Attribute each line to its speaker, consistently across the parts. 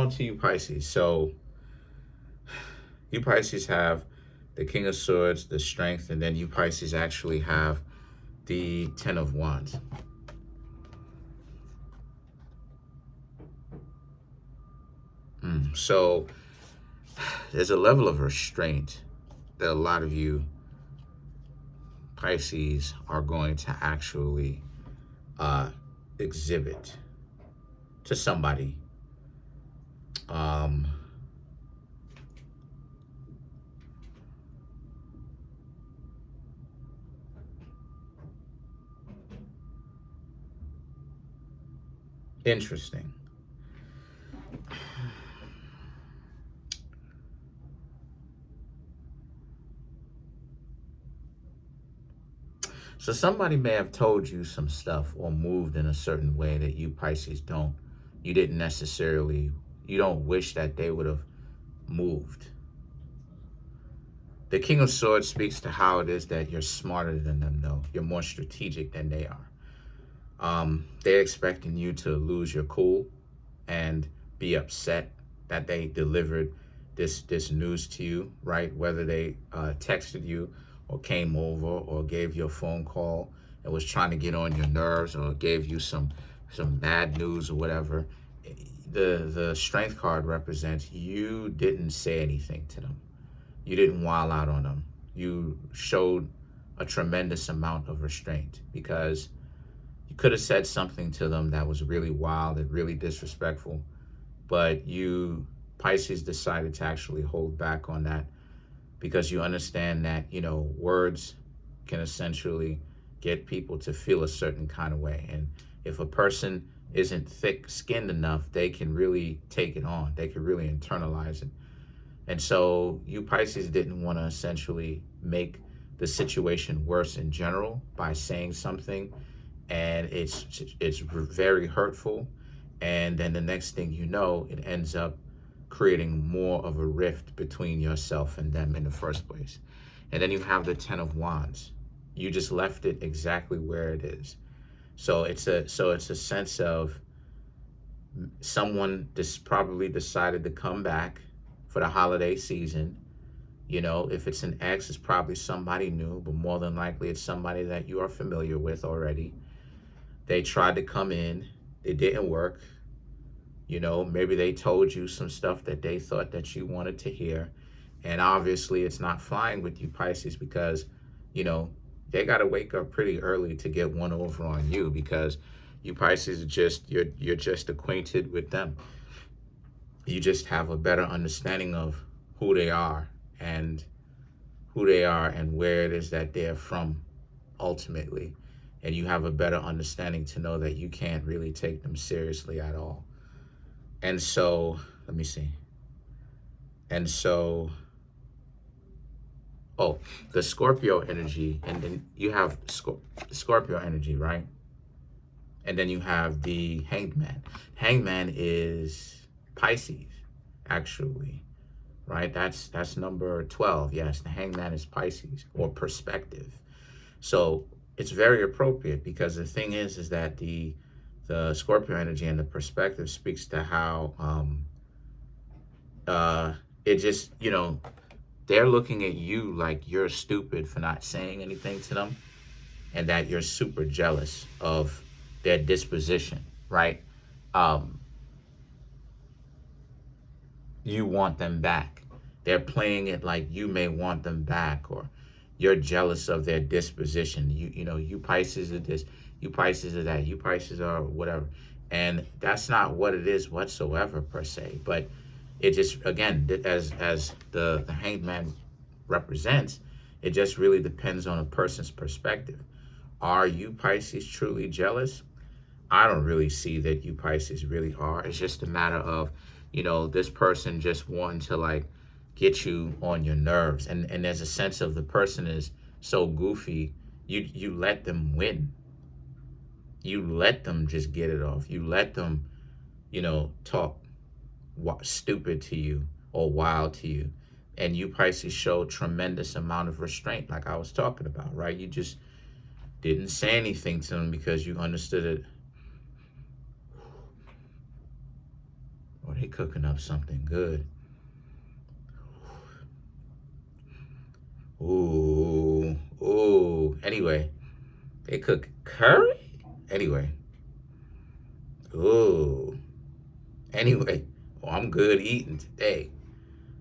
Speaker 1: on to you, Pisces. So you Pisces have the King of Swords, the Strength, and then you Pisces actually have the Ten of Wands. So there's a level of restraint that a lot of you Pisces are going to actually exhibit to somebody. Interesting. So somebody may have told you some stuff or moved in a certain way that you Pisces you don't wish that they would have moved. The King of Swords speaks to how it is that you're smarter than them, though. You're more strategic than they are. They're expecting you to lose your cool and be upset that they delivered this news to you, right? Whether they texted you or came over or gave you a phone call and was trying to get on your nerves or gave you some bad news or whatever. The Strength card represents you didn't say anything to them. You didn't wild out on them. You showed a tremendous amount of restraint because you could have said something to them that was really wild and really disrespectful, but you Pisces decided to actually hold back on that because you understand that, words can essentially get people to feel a certain kind of way. And if a person isn't thick-skinned enough, they can really take it on. They can really internalize it. And so you Pisces didn't want to essentially make the situation worse in general by saying something, and it's very hurtful. And then the next thing you know, it ends up creating more of a rift between yourself and them in the first place. And then you have the Ten of Wands. You just left it exactly where it is. So it's a sense of someone probably decided to come back for the holiday season. If it's an ex, it's probably somebody new, but more than likely it's somebody that you are familiar with already. They tried to come in, it didn't work. Maybe they told you some stuff that they thought that you wanted to hear. And obviously it's not flying with you Pisces because, they got to wake up pretty early to get one over on you because you Pisces are you're just acquainted with them. You just have a better understanding of who they are and where it is that they're from ultimately. And you have a better understanding to know that you can't really take them seriously at all. And so, let me see. And so, the Scorpio energy, and then you have Scorpio energy, right? And then you have the Hanged Man. Hanged Man is Pisces, actually, right? That's number 12. Yes, the Hanged Man is Pisces, or perspective. So it's very appropriate because the thing is that the Scorpio energy and the perspective speaks to how it just, they're looking at you like you're stupid for not saying anything to them and that you're super jealous of their disposition, right? You want them back. They're playing it like you may want them back, or you're jealous of their disposition. You Pisces are this, you Pisces are that, you Pisces are whatever. And that's not what it is whatsoever per se. But it just, again, as the Hanged Man represents, it just really depends on a person's perspective. Are you Pisces truly jealous? I don't really see that you Pisces really are. It's just a matter of, this person just wanting to get you on your nerves. And there's a sense of the person is so goofy, you let them win. You let them just get it off. You let them, talk stupid to you or wild to you. And you Pisces show tremendous amount of restraint, like I was talking about, right? You just didn't say anything to them because you understood it. they cooking up something good. Ooh, ooh. Anyway, they cook curry? Anyway. Ooh. Anyway. Oh, I'm good eating today.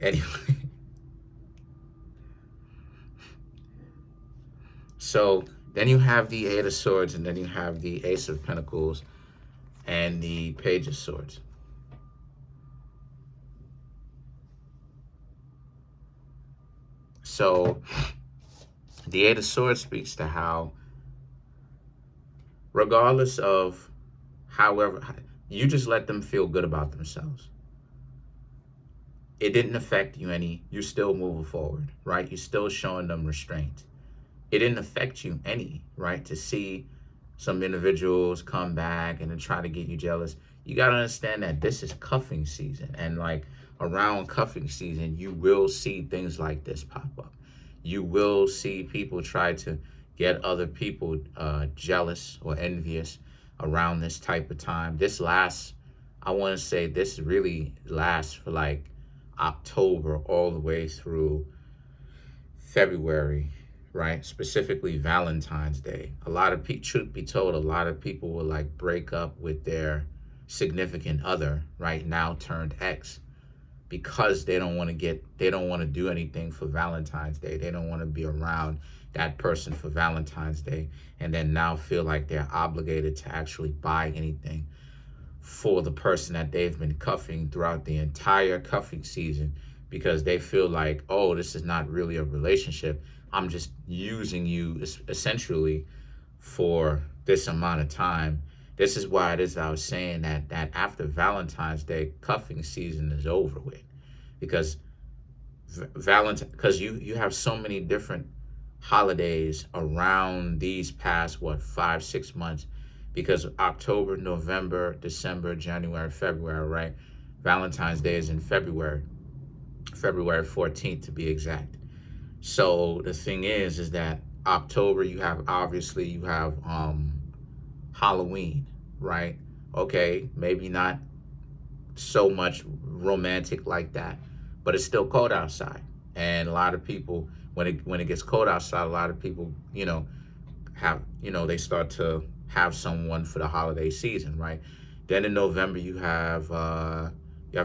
Speaker 1: Anyway. So then you have the Eight of Swords, and then you have the Ace of Pentacles and the Page of Swords. So the Eight of Swords speaks to how, regardless of however, you just let them feel good about themselves. It didn't affect you any. You're still moving forward, right? You're still showing them restraint. It didn't affect you any, right? To see some individuals come back and then try to get you jealous. You got to understand that this is cuffing season. And like around cuffing season, you will see things like this pop up. You will see people try to get other people jealous or envious around this type of time. This lasts, I want to say this really lasts for like October all the way through February, right? Specifically Valentine's Day. A lot of people, truth be told, a lot of people will like break up with their significant other, right now turned ex, because they don't want to do anything for Valentine's Day. They don't want to be around that person for Valentine's Day, and then now feel like they're obligated to actually buy anything for the person that they've been cuffing throughout the entire cuffing season, because they feel like, oh, this is not really a relationship. I'm just using you essentially for this amount of time. This is why it is I was saying that after Valentine's Day, cuffing season is over with, because because you have so many different holidays around these past 5-6 months, because October, November, December, January, February, right? Valentine's Day is in February 14th to be exact. So the thing is that October, you have Halloween, right? Okay, maybe not so much romantic like that, but it's still cold outside. And a lot of people, when it gets cold outside, a lot of people, they start to have someone for the holiday season, right? Then in November, you have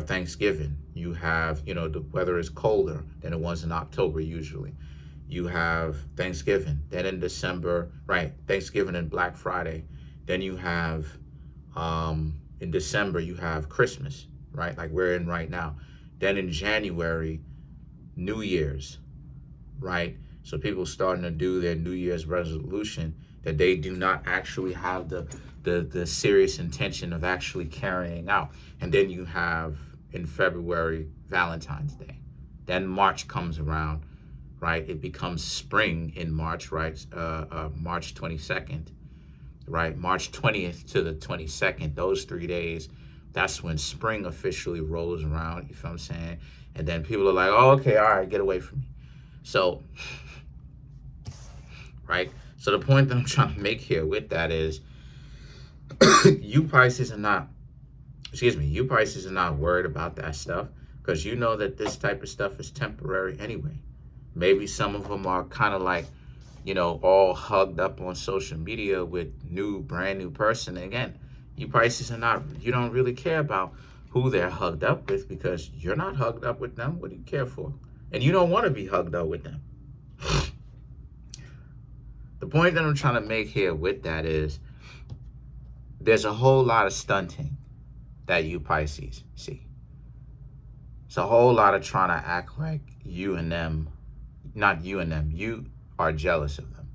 Speaker 1: Thanksgiving. You have, the weather is colder than it was in October usually. You have Thanksgiving. Then in December, right, Thanksgiving and Black Friday. Then you have, in December, you have Christmas, right, like we're in right now. Then in January, New Year's, right? So people starting to do their New Year's resolution that they do not actually have the serious intention of actually carrying out. And then you have in February, Valentine's Day. Then March comes around, right? It becomes spring in March, right? March 22nd, right? March 20th to the 22nd, those 3 days, that's when spring officially rolls around, you feel what I'm saying? And then people are like, oh, okay, all right, get away from me. So, right? So the point that I'm trying to make here with that is you Pisces are not worried about that stuff, because you know that this type of stuff is temporary anyway. Maybe some of them are kind of like, all hugged up on social media with brand new person. And again, you Pisces you don't really care about who they're hugged up with, because you're not hugged up with them. What do you care for? And you don't want to be hugged up with them. The point that I'm trying to make here with that is there's a whole lot of stunting that you Pisces see. It's a whole lot of trying to act like you are jealous of them,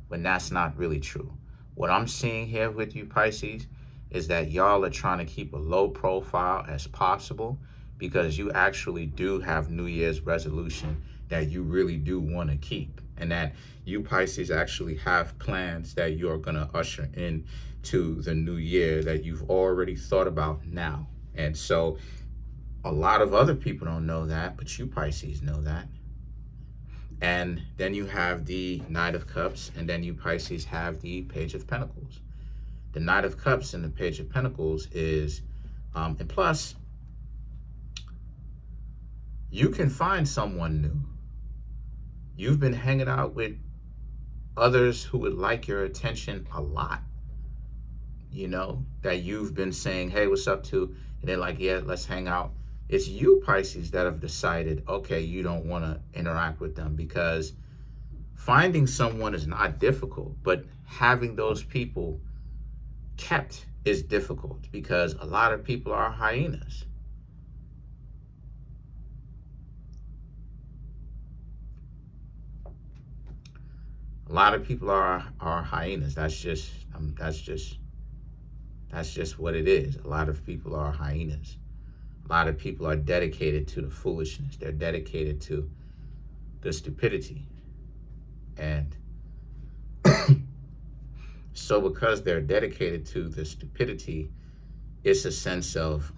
Speaker 1: when that's not really true. What I'm seeing here with you Pisces is that y'all are trying to keep a low profile as possible, because you actually do have New Year's resolution that you really do want to keep, and that you Pisces actually have plans that you're going to usher in to the new year that you've already thought about now. And so a lot of other people don't know that, but you Pisces know that. And then you have the Knight of Cups, and then you Pisces have the Page of Pentacles. The Knight of Cups and the Page of Pentacles is, and plus, You can find someone new. You've been hanging out with others who would like your attention a lot, that you've been saying, hey, what's up to? And they're like, yeah, let's hang out. It's you, Pisces, that have decided, okay, you don't want to interact with them, because finding someone is not difficult, but having those people kept is difficult, because a lot of people are hyenas. A lot of people are hyenas. That's just what it is. A lot of people are hyenas. A lot of people are dedicated to the foolishness. They're dedicated to the stupidity. And so because they're dedicated to the stupidity, it's a sense of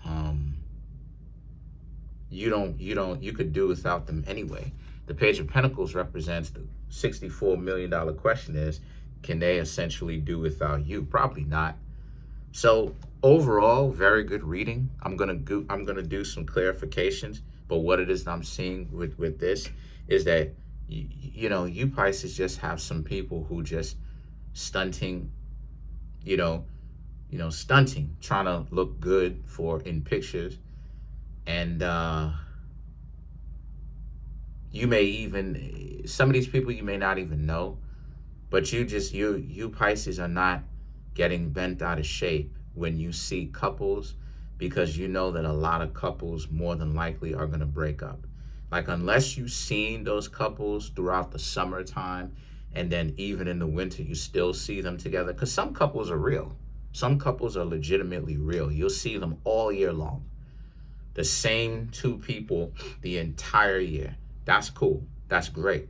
Speaker 1: you could do without them anyway. The Page of Pentacles represents the $64 million question is, can they essentially do without you? Probably not. So overall, very good reading. I'm gonna do some clarifications, but what it is that I'm seeing with this is that you Pisces just have some people who just stunting, stunting, trying to look good in pictures, and you may even, some of these people you may not even know, but you Pisces are not getting bent out of shape when you see couples, because you know that a lot of couples more than likely are going to break up. Like, unless you've seen those couples throughout the summertime, and then even in the winter you still see them together, because some couples are real. Some couples are legitimately real. You'll see them all year long. The same two people the entire year. That's cool. That's great.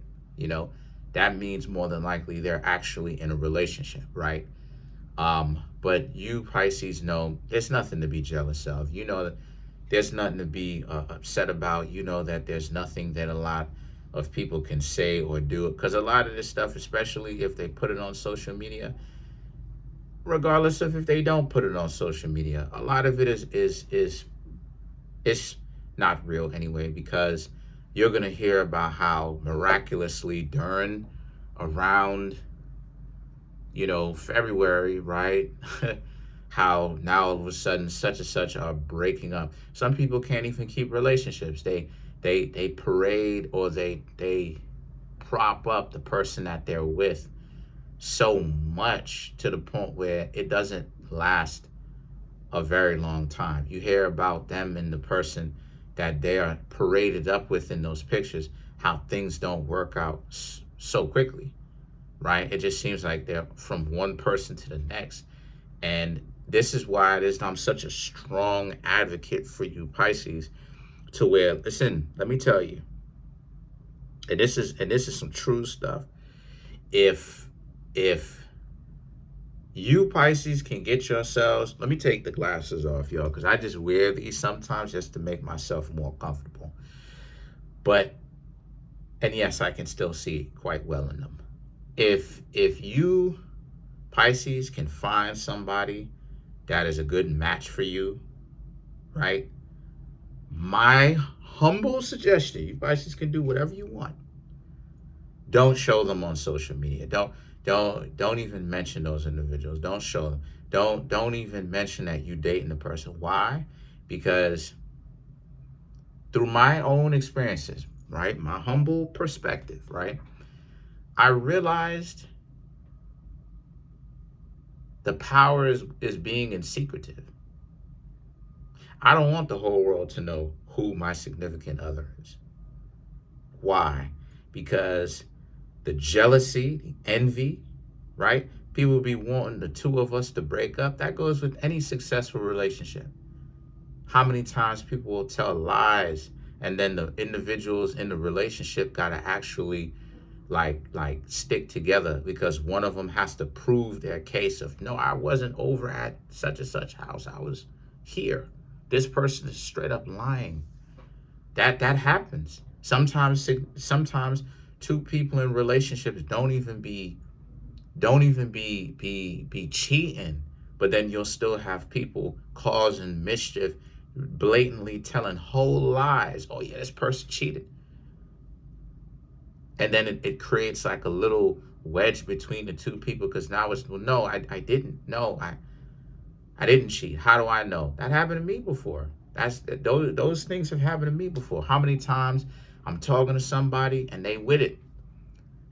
Speaker 1: That means more than likely they're actually in a relationship, right? But you Pisces know there's nothing to be jealous of. That there's nothing to be upset about. That there's nothing that a lot of people can say or do, because a lot of this stuff, especially if they put it on social media, regardless of if they don't put it on social media, a lot of it is not real anyway, because you're going to hear about how miraculously during around February, right? How now all of a sudden such and such are breaking up. Some people can't even keep relationships. They parade, or they prop up the person that they're with so much to the point where it doesn't last a very long time. You hear about them and the person that they are paraded up with in those pictures, how things don't work out so quickly, right? It just seems like they're from one person to the next. And this is why I'm such a strong advocate for you Pisces, to where, listen, let me tell you, and this is some true stuff. If you Pisces can get yourselves, let me take the glasses off, y'all, because I just wear these sometimes just to make myself more comfortable. And yes, I can still see quite well in them. If you Pisces can find somebody that is a good match for you, right? My humble suggestion, you Pisces can do whatever you want. Don't show them on social media. Don't even mention those individuals. Don't show them. Don't even mention that you dating the person. Why? Because through my own experiences, right? My humble perspective, right? I realized the power is being in secretive. I don't want the whole world to know who my significant other is. Why? Because the jealousy, the envy, right? People be wanting the two of us to break up. That goes with any successful relationship. How many times people will tell lies, and then the individuals in the relationship got to actually like stick together, because one of them has to prove their case of, no, I wasn't over at such and such house. I was here. This person is straight up lying. That happens. Sometimes two people in relationships don't even be cheating, but then you'll still have people causing mischief, blatantly telling whole lies. Oh yeah, this person cheated. And then it creates like a little wedge between the two people, because now it's, well, no, I didn't. No, I didn't cheat. How do I know? That happened to me before. Those things have happened to me before. How many times I'm talking to somebody and they with it,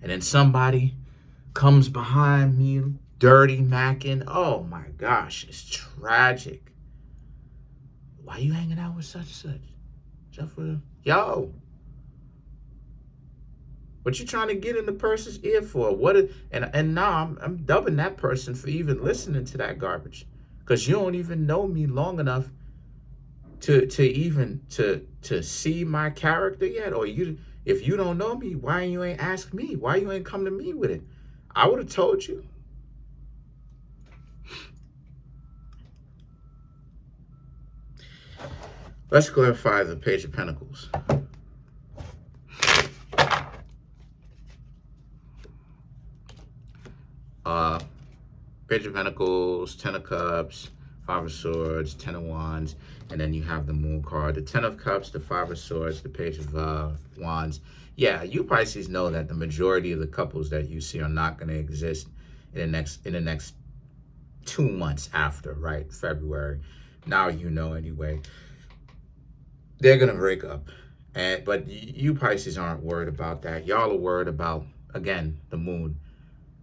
Speaker 1: and then somebody comes behind me, dirty macking. Oh my gosh, it's tragic. Why you hanging out with such and such? Just for, yo, what you trying to get in the person's ear for? And now I'm dubbing that person for even listening to that garbage, because you don't even know me long enough to see my character yet. Or you, if you don't know me, why you ain't ask me? Why you ain't come to me with it? I would have told you. Let's clarify the Page of Pentacles. Page of Pentacles, Ten of Cups, Five of Swords, Ten of Wands, and then you have the Moon card. The Ten of Cups, the Five of Swords, the Page of Wands. Yeah, you Pisces know that the majority of the couples that you see are not going to exist in the next 2 months after, right? February. Now you know anyway. They're going to break up. But you Pisces aren't worried about that. Y'all are worried about, again, the Moon.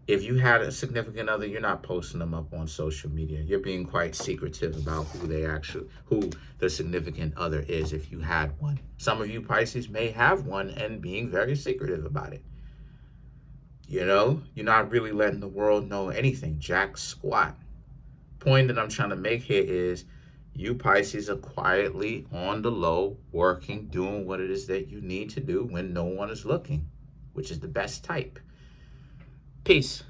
Speaker 1: If you had a significant other, you're not posting them up on social media. You're being quite secretive about who the significant other is, if you had one. Some of you Pisces may have one and being very secretive about it. You know, you're not really letting the world know anything, jack squat. Point that I'm trying to make here is, you Pisces are quietly on the low, working, doing what it is that you need to do when no one is looking, which is the best type. Peace.